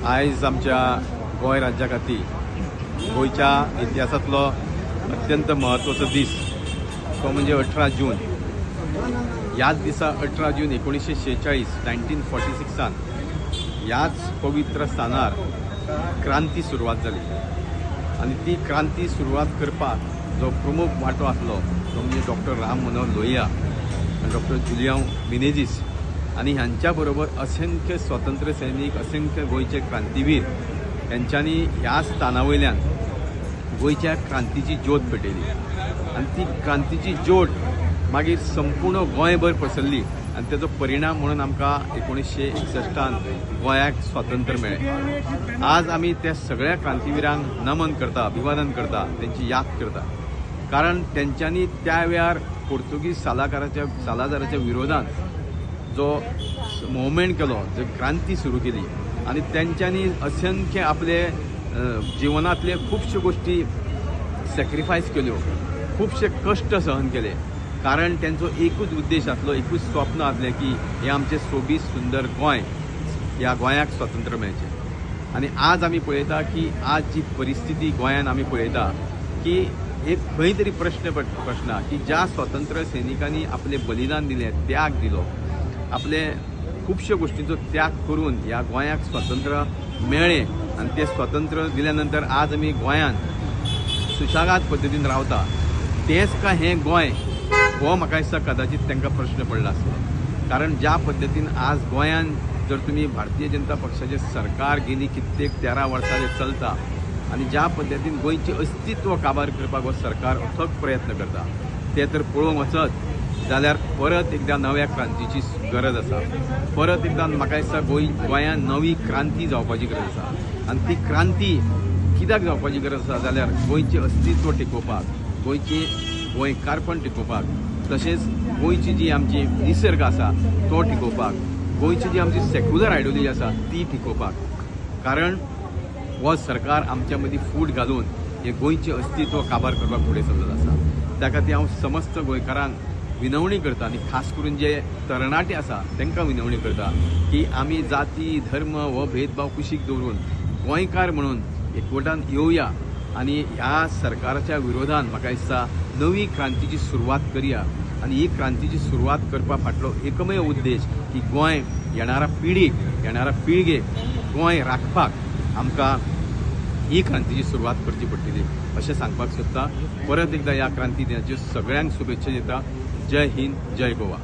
आयज आमच्या गोंय राज्या खातीर गोंयच्या इतिहासांतलो अत्यंत म्हत्वाचो दीस तो म्हणजे 18 जून। ह्याच दिसा 18 जून 1946 1946 ह्याच पवित्र स्थानार क्रांती सुरवात जाली आणि ती क्रांती सुरवात करपाक जो प्रमुख वांटो आसलो तो म्हणजे डॉक्टर राम मनोहर लोहिया आणि डॉक्टर जुलियांव मिनेझीस आणि ह्यांच्या बरोबर असंख्य स्वातंत्र्य सैनिक, असंख्य गोंयचे क्रांतीवीर यांच्यांनी ह्या स्थानावयल्यान गोंयच्या क्रांतीची ज्योत पेटयली आणि ती क्रांतीची ज्योत मागीर संपूर्ण गोंयभर पसरली आणि तेजो परिणाम म्हणून आमकां 1961 गोंयाक स्वातंत्र्य मेळ्ळें। आज आमी त्या सगळ्या क्रांतीवीरांक नमन करता, अभिवादन करता, त्यांची याद करता, कारण त्यांच्यांनी त्या वेळार पोर्तुगीज सालाजाराच्या विरोधात जो मुवमेंट केलो, जो क्रांती सुरू केली आणि त्यांच्यांनी असंख्य आपले जिवनातले खूबश्यो गोष्टी सॅक्रिफायस केल्यो, खूबशे कश्ट सहन केले, कारण त्यांचो एकूच उद्देश आसलो, एकूच स्वप्न आसलें की हे आमचे सोबीत सुंदर गोंय, ह्या गोंयाक स्वातंत्र्य मेळचें। आणि आज आमी पळयता की आज जी परिस्थिती गोंयान आमी पळयता की एक खंय तरी प्रश्न पडटा की ज्या स्वातंत्र्य सैनिकांनी आपले बलिदान दिलें, त्याग दिलो, आपले खूबश्यो गोष्टींचो त्याग करून ह्या गोंयाक स्वातंत्र्य मेळ्ळें आणि ते स्वातंत्र्य दिल्या नंतर आज आमी गोंयान सुशागाद पद्दतीन रावता, तेच का हें गोंय हो म्हाका दिसता कदाचित तांकां प्रश्न पडला आसतलो। कारण ज्या पद्दतीन आज गोंयान जर तुमी भारतीय जनता पक्षाचें सरकार गेली कित्येक 13 वर्सां चलता आणि ज्या पद्दतीन गोंयचें अस्तित्व काबार करपाक हो सरकार अथक प्रयत्न करता, ते तर पळोवंक वचत जाल्यार परत एकदा नव्या क्रांतीची गरज आसा। परत एकदा म्हाका दिसता गोंयान नवी क्रांती जावपाची गरज आसा आणि ती क्रांती कित्याक जावपाची गरज आसा जाल्यार गोंयचें अस्तित्व टिकोवपाक, गोंयची गोंयकारपण टिकोवपाक, तशेंच गोंयची जी आमची निसर्ग आसा तो टिकोवपाक, गोंयची जी आमची सेक्युलर आयडियोलॉजी आसा ती टिकोवपाक। कारण हो सरकार आमच्या मदीं फूट घालून हे गोंयचें अस्तित्व काबार करपाक फुडें सरलेलो आसा। त्या खातीर हांव समस्त गोंयकारांक विनवणी करता आणि खास करून जे तरणाटे आसा तांकां विनवणी करता की आमी जाती धर्म हो भेदभाव कुशीक दवरून गोंयकार म्हणून एकवटान येवया आणि ह्या सरकाराच्या विरोधान म्हाका दिसता नवी क्रांतीची सुरवात करया आणि ही क्रांतीची सुरवात करपा फाटलो एकमेव उद्देश की गोंय येणाऱ्या पिळगेक गोंय राखपाक आमकां ही क्रांतीची सुरवात करची पडटली अशें सांगपाक सोदता। परत एकदा ह्या क्रांती दिनाच्यो सगळ्यांक शुभेच्छा दिता। जय हिंद, जय गोवा।